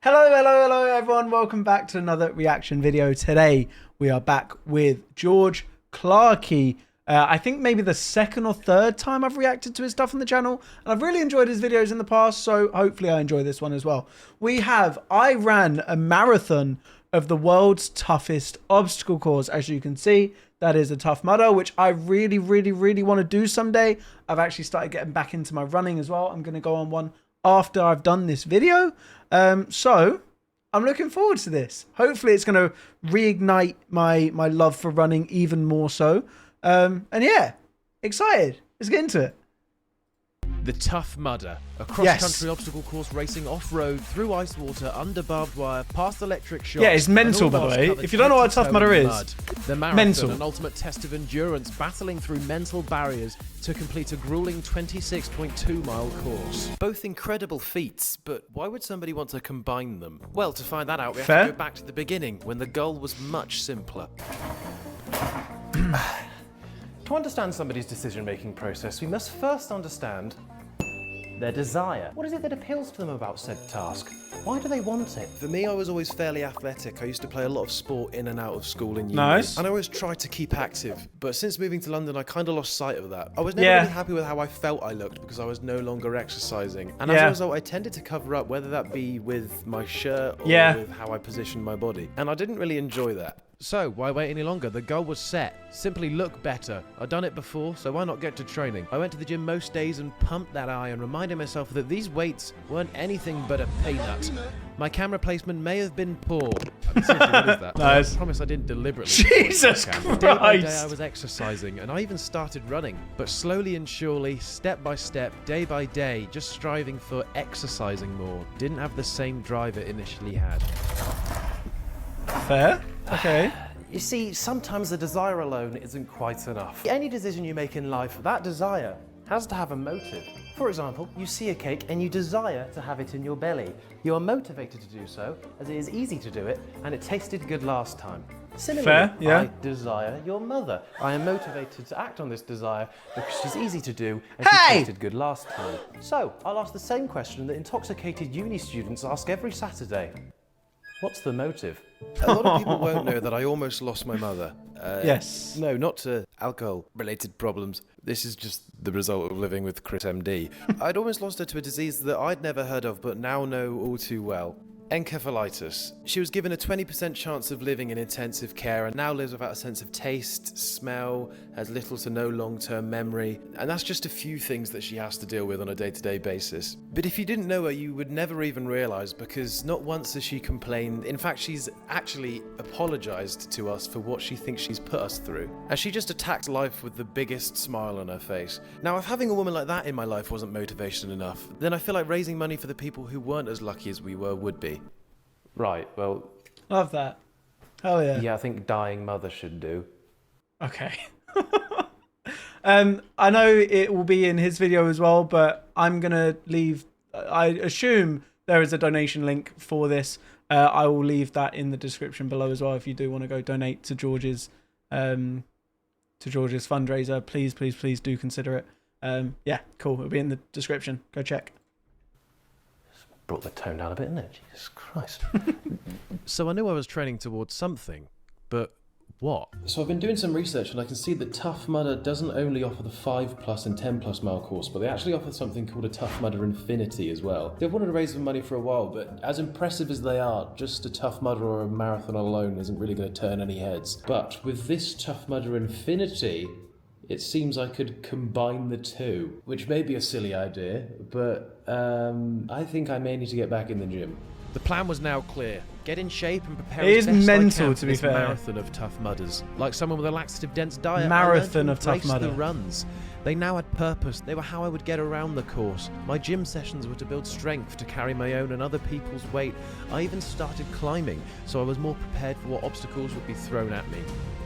Hello everyone, welcome back to another reaction video. Today we are back with George Clarkey. I think maybe the second or third time I've reacted to his stuff on the channel, and I've really enjoyed his videos in the past, so hopefully I enjoy this one as well. I ran a marathon of the world's toughest obstacle course. As you can see, that is a Tough Mudder, which I really want to do someday. I've actually started getting back into my running as well. I'm going to go on one after I've done this video. So I'm looking forward to this. Hopefully it's going to reignite my love for running even more so. And yeah, excited. Let's get into it. The Tough Mudder, a cross-country obstacle course racing off-road, through ice water, under barbed wire, past electric shocks. Yeah, it's mental, by the way. If you don't know what a Tough Mudder is, the marathon, mental. An ultimate test of endurance, battling through mental barriers to complete a grueling 26.2-mile course. Both incredible feats, but why would somebody want to combine them? Well, to find that out, we have to go back to the beginning, when the goal was much simpler. To understand somebody's decision-making process, we must first understand their desire. What is it that appeals to them about said task? Why do they want it? For me, I was always fairly athletic. I used to play a lot of sport in and out of school and uni. Nice. And I always tried to keep active. But since moving to London, I kind of lost sight of that. I was never really happy with how I felt I looked because I was no longer exercising. And as a result, I tended to cover up, whether that be with my shirt or with how I positioned my body. And I didn't really enjoy that. So, why wait any longer? The goal was set. Simply look better. I'd done it before, so why not get to training? I went to the gym most days and pumped that iron, reminding myself that these weights weren't anything but a peanut. My camera placement may have been poor. I mean, seriously, what is that? Nice. I promise I didn't deliberately. Jesus Christ! Day by day I was exercising, and I even started running. But slowly and surely, step by step, day by day, just striving for exercising more. Didn't have the same drive it initially had. Fair. Okay. You see, sometimes the desire alone isn't quite enough. Any decision you make in life, that desire has to have a motive. For example, you see a cake and you desire to have it in your belly. You are motivated to do so, as it is easy to do it, and it tasted good last time. Similarly, I desire your mother. I am motivated to act on this desire because she's easy to do and she tasted good last time. So, I'll ask the same question that intoxicated uni students ask every Saturday. What's the motive? A lot of people won't know that I almost lost my mother. Yes. No, not to alcohol-related problems. This is just the result of living with Chris MD. I'd almost lost her to a disease that I'd never heard of but now know all too well. Encephalitis. She was given a 20% chance of living in intensive care and now lives without a sense of taste, smell, has little to no long-term memory, and that's just a few things that she has to deal with on a day-to-day basis. But if you didn't know her, you would never even realise, because not once has she complained. In fact, she's actually apologised to us for what she thinks she's put us through, as she just attacked life with the biggest smile on her face. Now, if having a woman like that in my life wasn't motivation enough, then I feel like raising money for the people who weren't as lucky as we were would be. Right, well... Love that. Hell yeah. Yeah, I think dying mother should do. Okay. I know it will be in his video as well, but I'm going to leave... I assume there is a donation link for this. I will leave that in the description below as well if you do want to go donate to George's fundraiser. Please do consider it. Yeah, cool. It'll be in the description. Go check. Brought the tone down a bit, isn't it? Jesus Christ. So I knew I was training towards something, but what? So I've been doing some research and I can see that Tough Mudder doesn't only offer the 5+ and 10+ mile course, but they actually offer something called a Tough Mudder Infinity as well. They've wanted to raise some money for a while, but as impressive as they are, just a Tough Mudder or a marathon alone isn't really going to turn any heads. But with this Tough Mudder Infinity, it seems I could combine the two, which may be a silly idea, but I think I may need to get back in the gym. The plan was now clear. Get in shape and prepare as best mental, I can to for be this fair. Marathon of Tough Mudders. Like someone with a laxative-dense diet, Marathon of Tough the Mudder. runs. They now had purpose. They were how I would get around the course. My gym sessions were to build strength, to carry my own and other people's weight. I even started climbing, so I was more prepared for what obstacles would be thrown at me.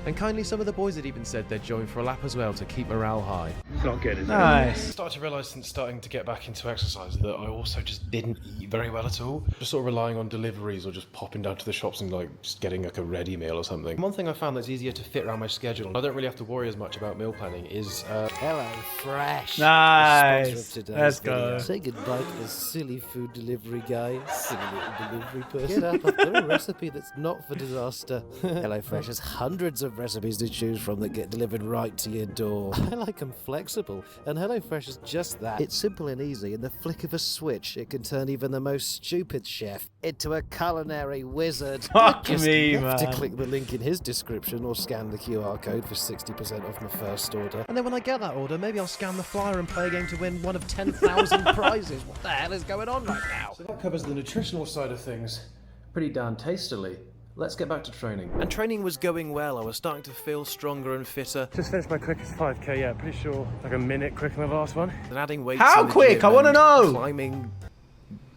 And kindly, some of the boys had even said they'd join for a lap as well to keep morale high. It's not good, is it? Nice. I started to realise since starting to get back into exercise that I also just didn't eat very well at all. Just sort of relying on deliveries or just popping down to the shops and like just getting like a ready meal or something. One thing I found that's easier to fit around my schedule, I don't really have to worry as much about meal planning, is Hello Fresh. Nice. Sponsor of today's Let's go. video. Say goodbye to the silly food delivery guy, silly little delivery person. Get up, I've got a recipe that's not for disaster. HelloFresh has hundreds of recipes to choose from that get delivered right to your door. I like them flexible, and HelloFresh is just that. It's simple and easy. In the flick of a switch, it can turn even the most stupid chef into a culinary wizard. Fuck Just me, have to man. click the link in his description or scan the QR code for 60% off my first order. And then when I get that order, maybe I'll scan the flyer and play a game to win one of 10,000 prizes. What the hell is going on right now? So that covers the nutritional side of things pretty darn tastily. Let's get back to training. And training was going well. I was starting to feel stronger and fitter. Just finished my quickest 5k, yeah, pretty sure like a minute quicker than the last one. And adding weights. How in the quick? gym I wanna and know. Climbing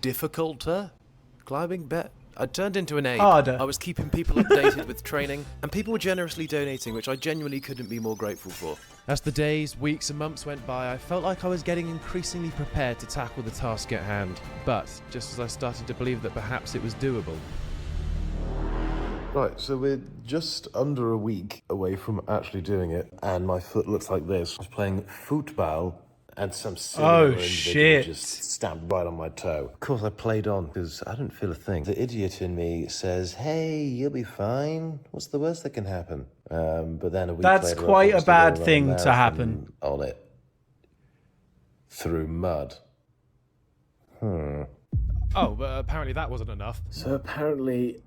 difficulter? Climbing I turned into an ape. Harder. I was keeping people updated with training, and people were generously donating, which I genuinely couldn't be more grateful for. As the days, weeks and months went by, I felt like I was getting increasingly prepared to tackle the task at hand. But, just as I started to believe that perhaps it was doable. Right, so we're just under a week away from actually doing it, and my foot looks like this. I was playing football, and some silly Oh, individual shit. just stamped right on my toe. Of course, I played on because I didn't feel a thing. The idiot in me says, "Hey, you'll be fine. What's the worst that can happen?" But then a week That's later, I quite a promised to bad go run a thing to marathon happen. on it through mud. Oh, but apparently that wasn't enough. So apparently,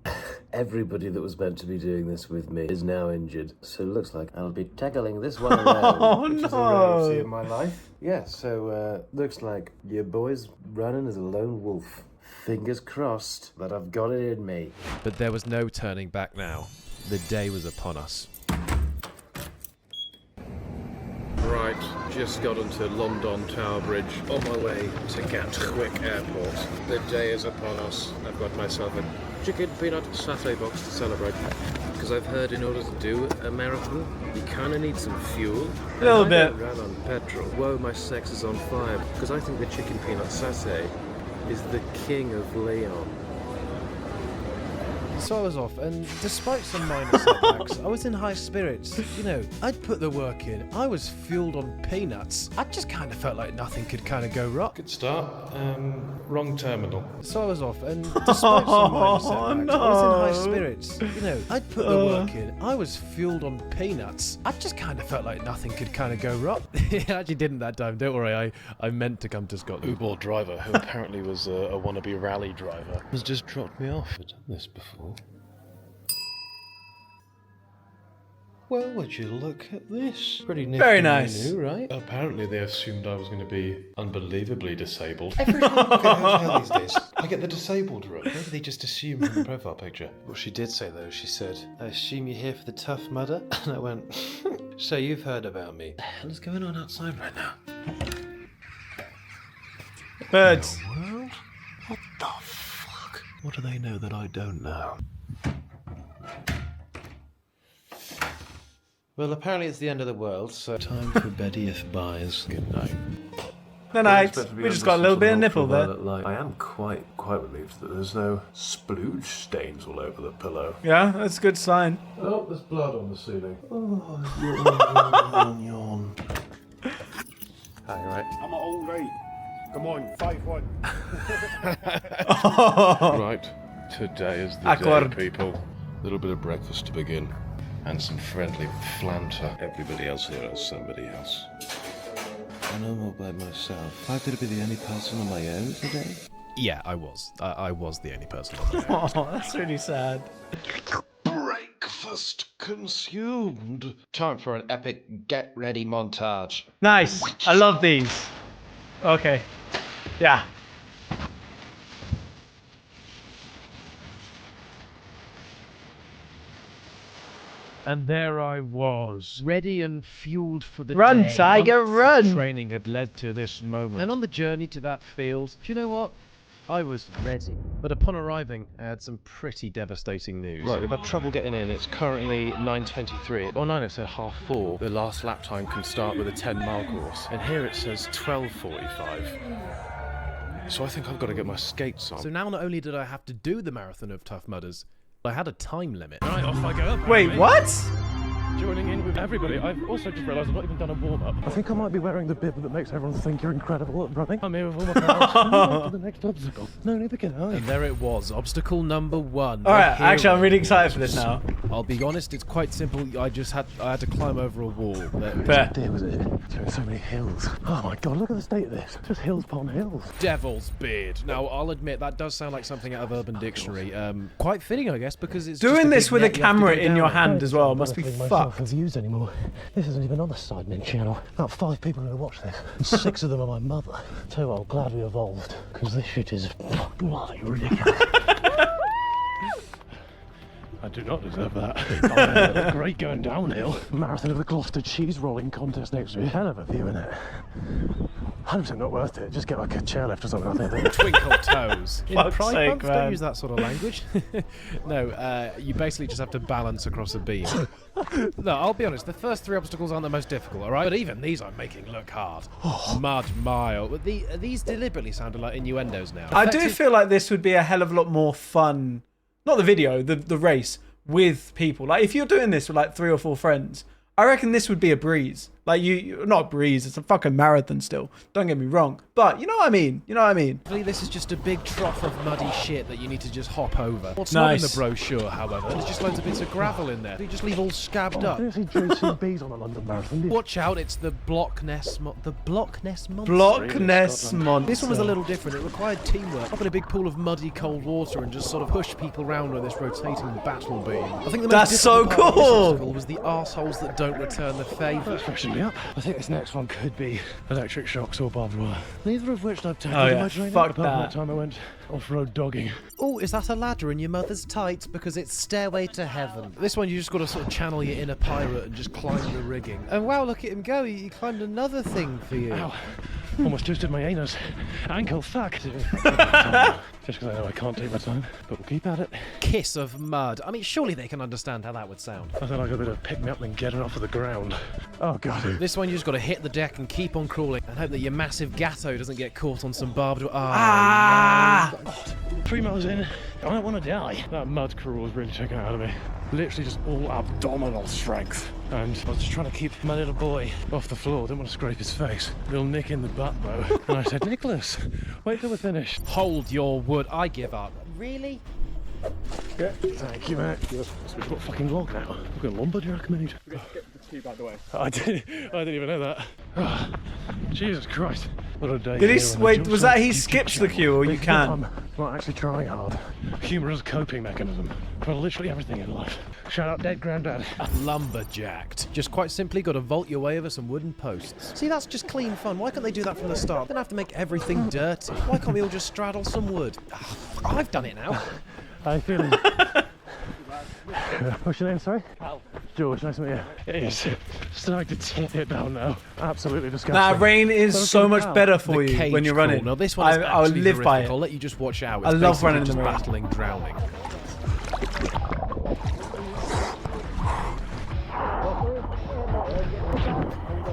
everybody that was meant to be doing this with me is now injured. So it looks like I'll be tackling this one alone. Oh, which is a rarity no. in my life. Yeah, so looks like your boy's running as a lone wolf. Fingers crossed that I've got it in me. But there was no turning back now. The day was upon us. Right, just got onto London Tower Bridge, on my way to Gatwick Airport. The day is upon us. I've got myself a chicken peanut satay box to celebrate. Because I've heard in order to do a marathon, you kind of need some fuel. A little And I bit. don't run on petrol. Whoa, my sex is on fire. Because I think the chicken peanut satay is the king of Leon. So I was off, and despite some minor setbacks, I was in high spirits. You know, I'd put the work in. I was fueled on peanuts. I just kind of felt like nothing could kind of go wrong. Good start. Wrong terminal. So I was off, and despite some minor setbacks, I was in high no. spirits. You know, I'd put the work in. I was fueled on peanuts. I just kind of felt like nothing could kind of go wrong. It actually didn't that time. Don't worry, I meant to come to Scotland. Uber driver, who apparently was a wannabe rally driver, has just dropped me off. I've done this before. Well, would you look at this? Pretty nifty Very nice. menu, right? Apparently they assumed I was going to be unbelievably disabled. Every time I book a hotel these days, I get the disabled room. Maybe they just assume from the profile picture. What she did say though, she said, "I assume you're here for the Tough Mudder?" And I went, "So you've heard about me. What the hell is going on outside right now?" Birds. Well, what the fuck? What do they know that I don't know? Well, apparently it's the end of the world, so time for Betty if buys. Good night. No night. We just got a little bit of nipple there. I am quite relieved that there's no splooge stains all over the pillow. Yeah, that's a good sign. Oh, there's blood on the ceiling. Oh, yawn. Hi, right. I'm all right. Come on, 5-1. Right, today is the Accord. day, people. A little bit of breakfast to begin, and some friendly flanter. Everybody else here has somebody else. And I'm all by myself. I'm going to be the only person on my own today. Yeah, I was. I was the only person on there. Oh, that's really sad. Breakfast consumed. Time for an epic get ready montage. Nice. I love these. Okay. Yeah. And there I was, ready and fueled for the Run, day. Tiger, run! Training had led to this moment. And on the journey to that field, do you know what? I was ready. But upon arriving, I had some pretty devastating news. Right, we've had trouble getting in. It's currently 9:23. Online it said 4:30. The last lap time can start with a 10-mile course. And here it says 12:45. So I think I've got to get my skates on. So now not only did I have to do the marathon of Tough Mudders, I had a time limit. Right, off I go. Wait, what? Joining in with everybody. I've also just realised I've not even done a warm-up. I think I might be wearing the bib that makes everyone think you're incredible at running. I'm here with all my pals. To the next obstacle. No need to get high. And there it was, obstacle number 1. All right, actually, I'm really excited for this now. I'll be honest, it's quite simple. I had to climb over a wall. Fair. Dear, was it? There are so many hills. Oh my god, look at the state of this. Just hills upon hills. Devil's Beard. Now, I'll admit that does sound like something out of Urban Dictionary. Quite fitting, I guess, because it's Doing just this big with a net you have to camera go in down your it. hand as well must be Myself fucked. have views anymore. This isn't even on the Sidemen channel. About 5 people who watch this, and 6 of them are my mother. Tell you what, I'm glad we evolved, because this shit is bloody ridiculous. I do not deserve that. Great going downhill. Marathon of the Gloucester cheese rolling contest next year. Hell of a view in it. 100% not worth it. Just get like a chairlift or something, I think. Twinkle toes. In Fuck's Pride sake, Month, man. don't use that sort of language. No, you basically just have to balance across a beam. No, I'll be honest, the first 3 obstacles aren't the most difficult, alright? But even these I'm making look hard. Mud mile. But these deliberately sounded like innuendos now. I do feel like this would be a hell of a lot more fun. Not the video, the race with people. Like if you're doing this with like 3 or 4 friends, I reckon this would be a breeze. Like not a breeze, it's a fucking marathon still. Don't get me wrong. But you know what I mean? You know what I mean? This is just a big trough of muddy shit that you need to just hop over. What's Nice. not in the brochure, however, there's just loads of bits of gravel in there. You just leave all scabbed up. I didn't see JCBs on the London Marathon, did you? Watch out, it's the Block Ness Monster. Block Ness Monster. This one was a little different. It required teamwork. Up in a big pool of muddy, cold water and just sort of push people around with this rotating battle beam. I think the most That's so difficult part of this cool. obstacle was the arseholes that don't return the favour. That's freshened me up. I think this next one could be electric shocks or barbed wire. Neither of which I've tackled Oh, in yeah. my training. Fuck apart from that. time I went off-road dogging. Oh, is that a ladder in your mother's tights? Because it's Stairway to Heaven. This one you just got to sort of channel your inner pirate and just climb the rigging. And wow, look at him go. He climbed another thing for you. Ow. Almost twisted my anus. Ankle, fuck. Just because I know I can't take my time, but we'll keep at it. Kiss of mud. I mean, surely they can understand how that would sound. I feel like a bit of pick-me-up than getting off of the ground. Oh, God. This one you just got to hit the deck and keep on crawling and hope that your massive gatto doesn't get caught on some barbed wire. Ah! 3 miles in, I don't want to die. That mud crawl was really taken out of me. Literally just all abdominal strength. And I was just trying to keep my little boy off the floor. Didn't want to scrape his face. Little nick in the butt, though. And I said, Eklls, wait till we're finished. Hold your wood. I give up. Really? Yeah. Thank you, mate. We've got a fucking log now. We've got a lumberjack, mate. Get the cube out of the way. I didn't even know that. Oh, Jesus Christ. What a day. Did he here on the wait? Jump Was that Site he YouTube skips the channel. queue, or you This is can? I'm not actually trying hard. Humour is a coping mechanism for literally everything in life. Shout out dead granddad. Lumberjacked. Just quite simply got to vault your way over some wooden posts. See, that's just clean fun. Why can't they do that from the start? They don't have to make everything dirty. Why can't we all just straddle some wood? I've done it now. How you feeling? What's your name, sorry? Cal. George, nice to meet you. It is starting to tip it down now. Absolutely disgusting. Nah, rain is so much better for The you cage when you're crawl. running. Now this one is I would actually live by horrific. I'll it. let you just watch out. It's I love basically running in just the rain. battling drowning.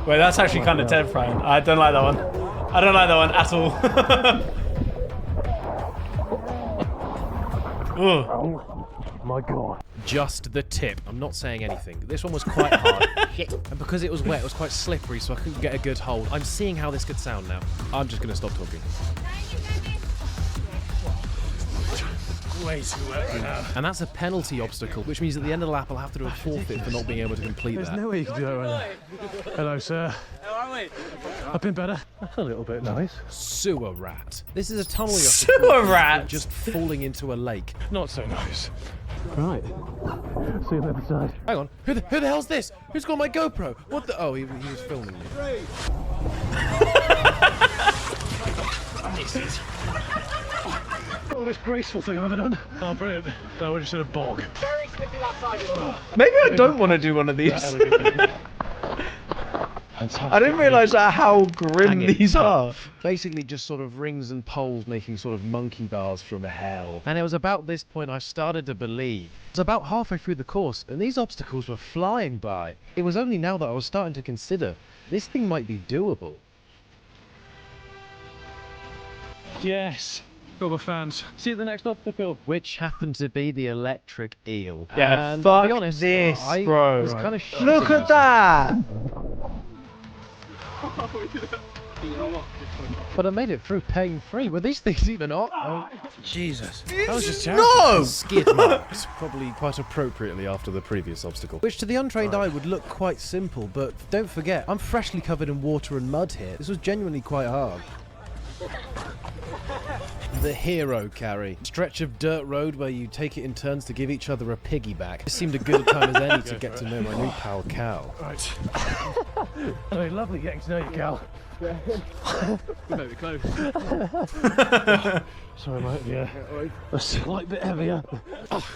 Wait, that's actually kind of terrifying. I don't like that one. I don't like that one at all. Ugh. Oh my god. Just the tip. I'm not saying anything. This one was quite hard. Shit. And because it was wet, it was quite slippery, so I couldn't get a good hold. I'm seeing how this could sound now. I'm just going to stop talking. Way too wet right now. And that's a penalty obstacle, which means at the end of the lap I'll have to do a forfeit for not being able to complete There's that. no way you can do that right now. Hello, sir. How are we? I've been better. That's a little bit nice. Sewer rat. This is a tunnel you have to Sewer crawl through rat? just falling into a lake. Not so nice. Right. See you on the other side. Hang on. Who the hell's this? Who's got my GoPro? What the? Oh, he was filming me. Oh, this graceful thing I've ever done. Oh, brilliant. That was just in a bog. Very slippery that side as well. Maybe I don't want to do one of these. I didn't realise how grim these are. Basically just sort of rings and poles making sort of monkey bars from hell. And it was about this point I started to believe. It was about halfway through the course and these obstacles were flying by. It was only now that I was starting to consider this thing might be doable. Yes. Rubber fans. See you at the next obstacle. Which happened to be the electric eel. Yeah, and fuck to be honest, this, I bro. was kind of Look at that! But I made it through pain-free. Were these things even on? Oh, Jesus. That was just No! skid marks, probably quite appropriately after the previous obstacle. Which to the untrained eye would look quite simple, but don't forget, I'm freshly covered in water and mud here. This was genuinely quite hard. The hero carry. Stretch of dirt road where you take it in turns to give each other a piggyback. This seemed a good time as any to get to know my new pal, Cal. Right. Very lovely getting to know you, Cal. We may be close. Sorry, mate. Yeah. A slight bit heavier. Oh,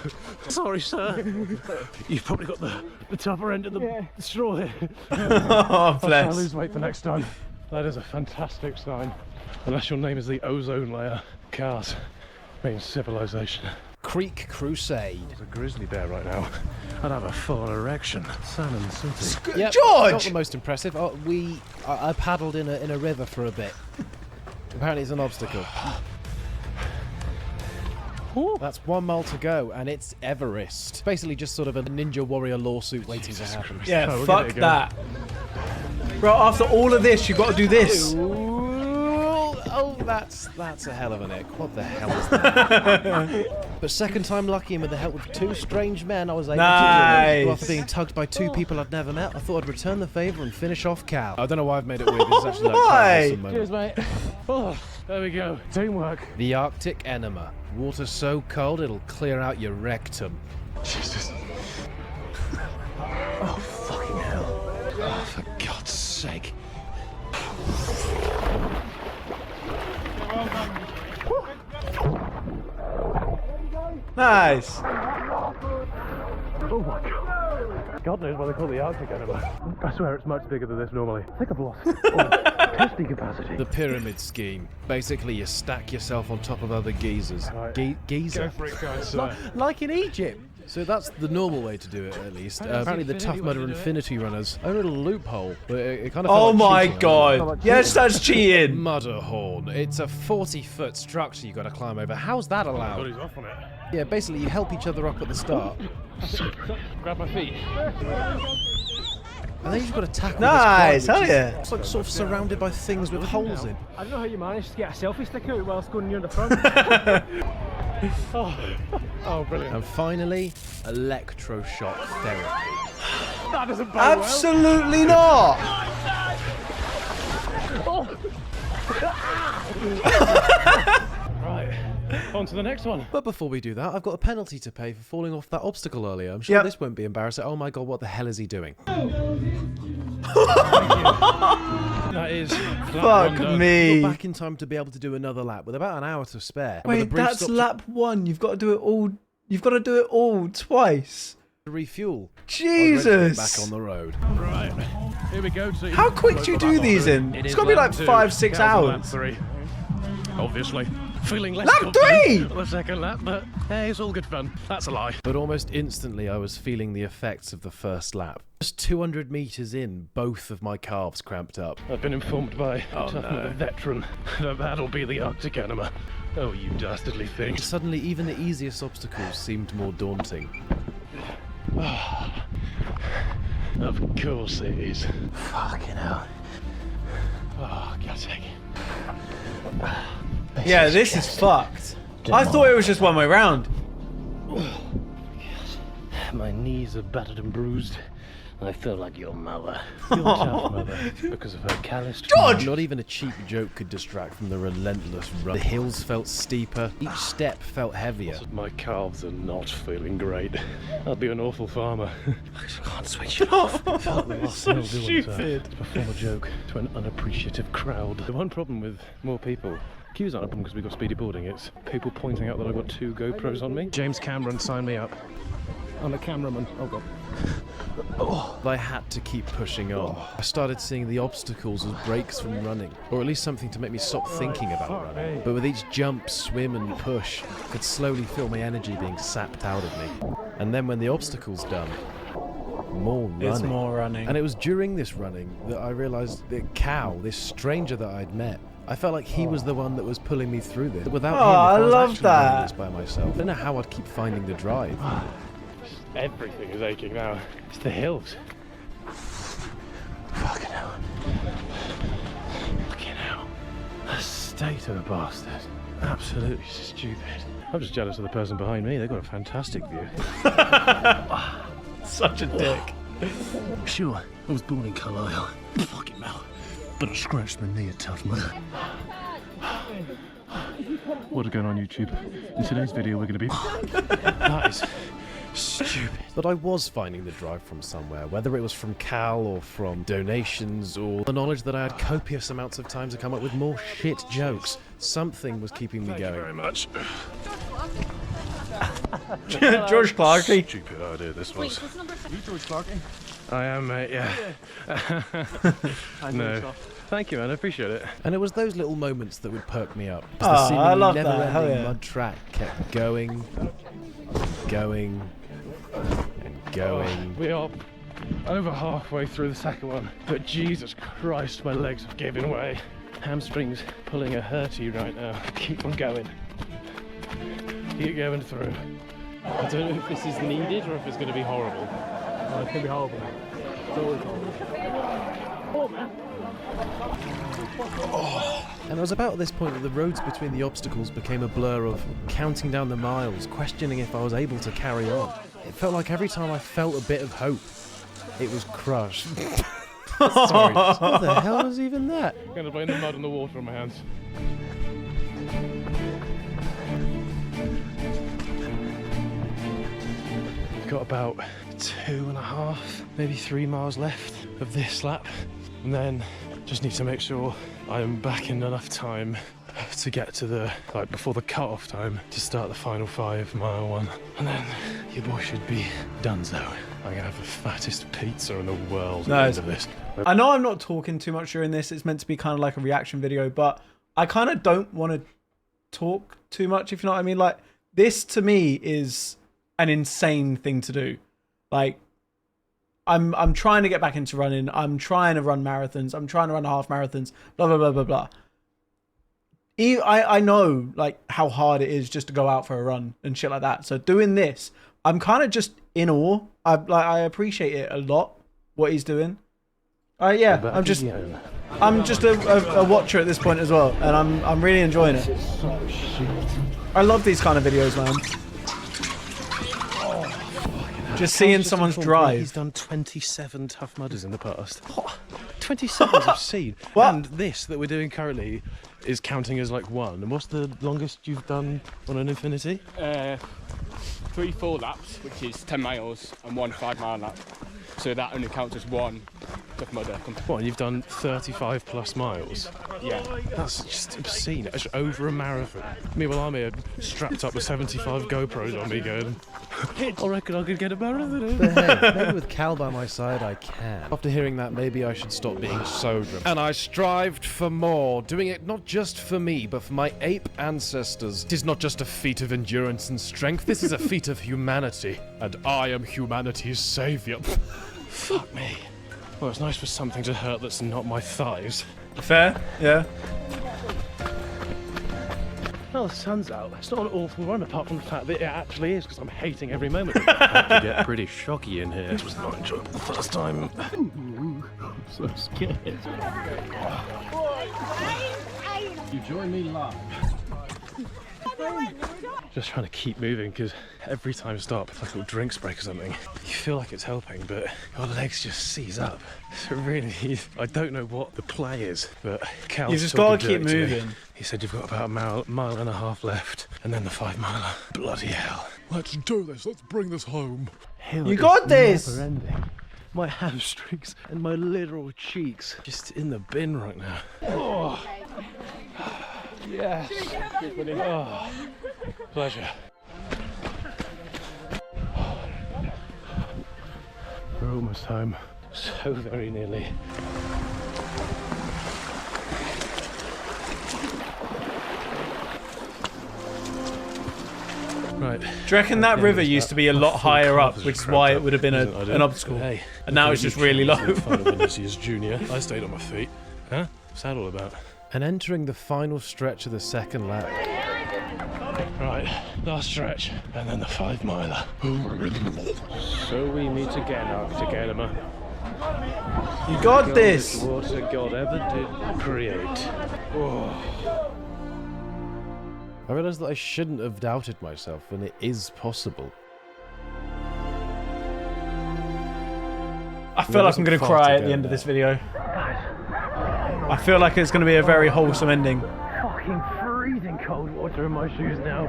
sorry, sir. You've probably got the tougher end of the straw here. Oh, I'll bless. lose weight for next time. That is a fantastic sign. Unless your name is the ozone layer. Cars means civilization. Creek Crusade. There's a grizzly bear right now. I'd have a full erection. Salmon City. Yep, George! not the most impressive. I paddled in a river for a bit. Apparently it's an obstacle. That's 1 mile to go, and it's Everest. Basically just sort of a Ninja Warrior lawsuit waiting to happen. Yeah, Oh, we'll fuck give it a go. that. Bro, after all of this, you got to do this. Oh, that's a hell of a nick. What the hell is that? But second time lucky, and with the help of 2 strange men, I was able to do it. After being tugged by 2 people I'd never met, I thought I'd return the favour and finish off Cal. I don't know why I've made it weird. This is actually like quite an awesome moment. Cheers, mate. Oh, there we go. Teamwork. The Arctic enema. Water so cold it'll clear out your rectum. Jesus. Oh, fucking hell. Oh, for God's sake. Nice. Oh my God. God knows why they call it the Arctic enema. I swear it's much bigger than this normally. I think I've lost testing capacity. The pyramid scheme. Basically, you stack yourself on top of other geezers. Right. Geezer? Go for it, guys. Sir. Like in Egypt. So that's the normal way to do it, at least. Apparently the Tough Mudder Infinity Runners own a little loophole, but it kind of Oh felt like my cheating. god. Yes, that's cheating. Mudder Horn. It's a 40-foot structure you got to climb over. How's that God, allowed? he's off on it. Yeah, basically you help each other up at the start, Grab my feet. and then you've got to tackle Nice, this climb, hell which yeah. It's like sort of surrounded by things with holes in. I don't know how you managed to get a selfie stick out whilst going near the front. Oh, brilliant. And finally, electroshock therapy. That doesn't bode Absolutely not. Right. On to the next one. But before we do that, I've got a penalty to pay for falling off that obstacle earlier. I'm sure Yep. this won't be embarrassing. Oh my god, what the hell is he doing? That is flat Fuck one done. me. Back in time to be able to do another lap with about an hour to spare. And with a Wait, brief that's stop lap 1. You've got to do it all. You've got to do it all twice. to refuel. I was ready to get Jesus. back on the road. Right. Here we go. Team. How quick do you do these in? It It's is got to be lap like 2. 5-6 Cows on Lap hours. 3. Obviously. Feeling less Lap confident 3! on the second lap, but hey, it's all good fun. That's a lie. But almost instantly, I was feeling the effects of the first lap. Just 200 metres in, both of my calves cramped up. I've been informed by a veteran that that'll be the Arctic enema. Oh, you dastardly thing. Suddenly, even the easiest obstacles seemed more daunting. Of course it is. Fucking hell. Oh, God's sake. Yeah, this is fucked. I thought it was just one way round. My knees are battered and bruised. I feel like your mother. Your tough mother. Because of her calloused... George! Not even a cheap joke could distract from the relentless run. The hills felt steeper, each step felt heavier. My calves are not feeling great. I'll be an awful farmer. I can't switch it off. so stupid. To perform a joke to an unappreciative crowd. The one problem with more people... Queues aren't a problem because we've got speedy boarding. It's people pointing out that I've got 2 GoPros on me. James Cameron, sign me up. I'm a cameraman. Oh god. I had to keep pushing on. I started seeing the obstacles as breaks from running, or at least something to make me stop thinking about running. But with each jump, swim and push, I could slowly feel my energy being sapped out of me. And then when the obstacle's done, more running. It's more running. And it was during this running that I realised that Cal, this stranger that I'd met, I felt like he was the one that was pulling me through this. Without him, if I I was love actually running that. this by myself, I don't know how I'd keep finding the drive. Everything is aching now. It's the hills. Fucking hell. Fucking hell. The state of the bastard. Absolutely stupid. I'm just jealous of the person behind me. They've got a fantastic view. Such a dick. Sure, I was born in Carlisle. Fucking hell. But I scratched my knee at Tough Mudder. What's going on YouTube? In today's video we're going to be... That is stupid. But I was finding the drive from somewhere, whether it was from Cal or from donations or the knowledge that I had copious amounts of time to come up with more shit jokes. Something was keeping me Thank you going. very much. George Clarkey. Stupid idea this was. You George Clarkey? I am, mate, yeah. No. Thank you, man, I appreciate it. And it was those little moments that would perk me up. Oh, The seemingly I love that, never-ending hell yeah. mud track kept going, going, and going. We are over halfway through the second one, but Jesus Christ, my legs have given way. Hamstrings pulling a hurty right now. Keep on going. Keep going through. I don't know if this is needed or if it's going to be horrible. Oh, it's gonna be horrible. It's always horrible. Oh man. And it was about this point that the roads between the obstacles became a blur of counting down the miles, questioning if I was able to carry on. It felt like every time I felt a bit of hope, it was crushed. Sorry, what the hell is even that? I'm going to blame the mud and the water on my hands. We've got about 2.5, maybe 3 miles left of this lap, and then just need to make sure I am back in enough time to get to the, like, before the cut-off time to start the final 5-mile one, and then your boy should be donezo. I'm gonna have the fattest pizza in the world at the end of this. I know I'm not talking too much during this. It's meant to be kind of like a reaction video, but I kind of don't want to talk too much, if you know what I mean. Like, this to me is an insane thing to do. Like, I'm trying to get back into running. I'm trying to run marathons. I'm trying to run half marathons. Blah blah blah blah blah. I know like how hard it is just to go out for a run and shit like that. So doing this, I'm kind of just in awe. I appreciate it a lot what he's doing. Yeah, I'm just a watcher at this point as well, and I'm really enjoying it. I love these kind of videos, man. Just seeing someone's drive. He's done 27 Tough Mudders in the past. 27 is obscene. What? And this that we're doing currently is counting as like one. And what's the longest you've done on an Infinity? 3 full laps, which is 10 miles, and 1 5-mile lap. So that only counts as 1 Tough Mudder. What, you've done 35 plus miles? Yeah. That's just obscene. It's over a marathon. Meanwhile, I'm here strapped up with 75 GoPros on me going, I reckon I could get a marathon. But hey, maybe with Cal by my side, I can. After hearing that, maybe I should stop being so dramatic. And I strived for more, doing it not just for me, but for my ape ancestors. It is not just a feat of endurance and strength, this is a feat of humanity. And I am humanity's saviour. Fuck me. Well, it's nice for something to hurt that's not my thighs. Fair, yeah. Well, the sun's out. It's not an awful run, apart from the fact that it actually is, because I'm hating every moment. It had to get pretty shocky in here. This was not enjoyable the first time. Ooh, I'm so scared. You join me live. Just trying to keep moving, because every time I stop, it's like a little drinks break or something. You feel like it's helping, but your legs just seize up. So really, I don't know what the play is, but Cal's You just talking gotta keep dirty to me. moving. He said you've got about a mile and a half left, and then the 5-miler. Bloody hell. Let's do this, let's bring this home. You got this! Never ending. My hamstrings and my literal cheeks just in the bin right now. Oh. Yes. Oh. Pleasure. We're almost home. So very nearly. Right. Do you reckon that river used to be a lot higher up, which is why it would have been an obstacle? Hey, And now it's just really low. Final Vinicius Junior. I stayed on my feet. Huh? What's that all about? And entering the final stretch of the second lap. Right, last stretch, and then the 5 miler. So we meet again, Arctic-Enema. You got this! Water God ever did create. Oh. I realised that I shouldn't have doubted myself, and it is possible. I feel like I'm going to cry at the end of this video. I feel like it's going to be a very wholesome ending. Fucking freezing cold water in my shoes now.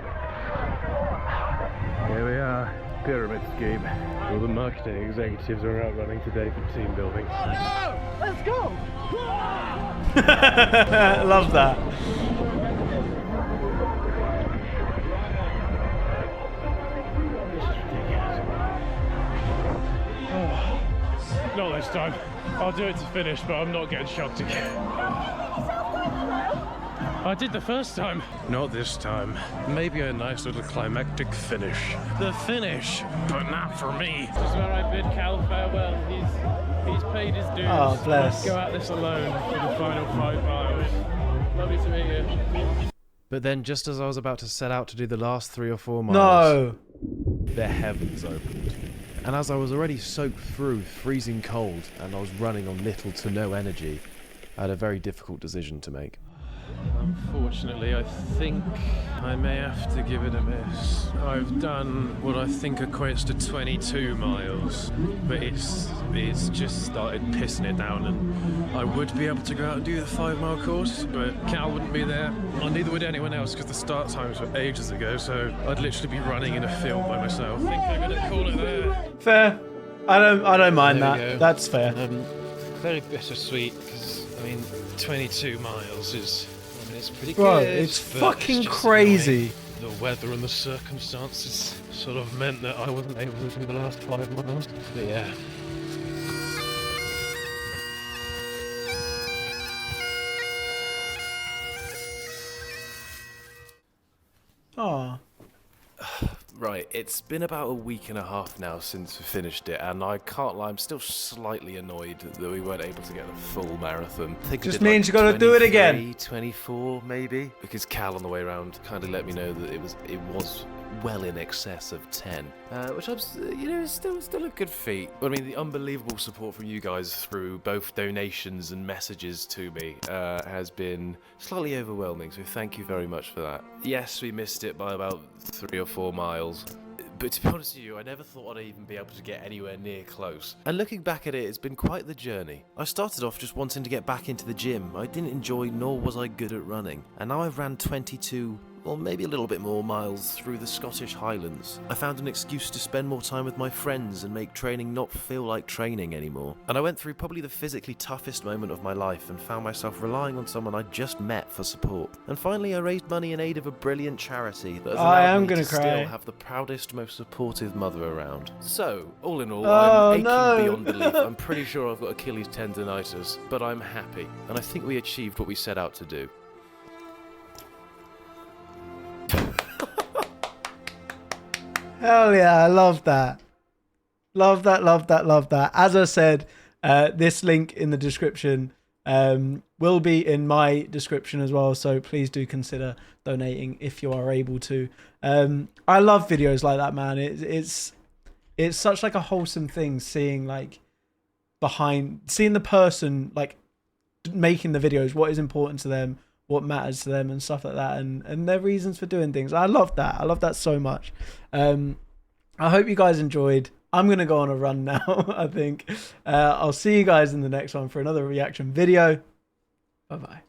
Here we are, Pyramid Scheme. All the marketing executives are out running today for team building. Let's go! Love that. Not this time. I'll do it to finish, but I'm not getting shocked again. I did the first time. Not this time. Maybe a nice little climactic finish. The finish, but not for me. This is where I bid Cal farewell. He's paid his dues. Oh, bless. Go out this alone for the final 5 miles. Lovely to meet you. But then, just as I was about to set out to do the last 3 or 4 miles, No! the heavens opened. And as I was already soaked through freezing cold and I was running on little to no energy, I had a very difficult decision to make. Unfortunately, I think I may have to give it a miss. I've done what I think equates to 22 miles, but it's just started pissing it down, and I would be able to go out and do the 5 mile course, but Cal wouldn't be there, and neither would anyone else because the start times were ages ago, so I'd literally be running in a field by myself. I think I'm gonna call it there. Fair. I don't mind There we that. go. That's fair. Very bittersweet because I mean 22 miles is. It's pretty Bro, good, it's but fucking just crazy. annoying. The weather and the circumstances sort of meant that I wasn't able to do the last 5 miles. But yeah. Oh. Right, it's been about a week and a half now since we finished it, and I can't lie, I'm still slightly annoyed that we weren't able to get the full marathon. I think I Just did, means you gotta do it again. 24 maybe, because Cal on the way around kind of let me know that it was well in excess of 10, which I'm, is still a good feat. I mean, the unbelievable support from you guys through both donations and messages to me has been slightly overwhelming, so thank you very much for that. Yes, we missed it by about 3 or 4 miles, but to be honest with you, I never thought I'd even be able to get anywhere near close. And looking back at it, it's been quite the journey. I started off just wanting to get back into the gym. I didn't enjoy nor was I good at running, and now I've ran 22 or maybe a little bit more miles through the Scottish Highlands. I found an excuse to spend more time with my friends and make training not feel like training anymore. And I went through probably the physically toughest moment of my life and found myself relying on someone I just met for support. And finally I raised money in aid of a brilliant charity that has allowed me to still have the proudest, most supportive mother around. So, all in all, I'm aching beyond belief. I'm pretty sure I've got Achilles tendonitis, but I'm happy. And I think we achieved what we set out to do. Hell yeah, I love that. Love that, love that, love that. As I said, this link in the description will be in my description as well, so please do consider donating if you are able to. I love videos like that, man. It's such like a wholesome thing seeing like seeing the person like making the videos, what is important to them, what matters to them and stuff like that, and their reasons for doing things. I love that. I love that so much. I hope you guys enjoyed. I'm going to go on a run now, I think. I'll see you guys in the next one for another reaction video. Bye-bye.